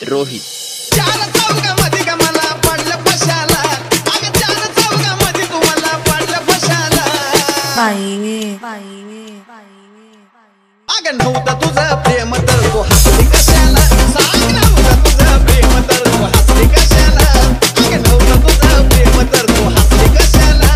रोहित. चार चौघामध्ये ग मला पडलं फशाला, अगं चार चौघामध्ये तू मला पडलं फशाला. अगं नव्हतं तुझं प्रेम तर तू हसली कशाला, सांग नव्हतं तुझं प्रेम तर तू हसली कशाला. अगं नव्हतं तुझं प्रेम तर तू हसली कशाला.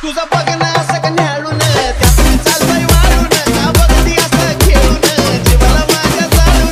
तुझं बघणं असं का न्याळून, त्यात मी चाललंय वाळून, का बघती असं खेळून, जीवाला माझ्या जाळून.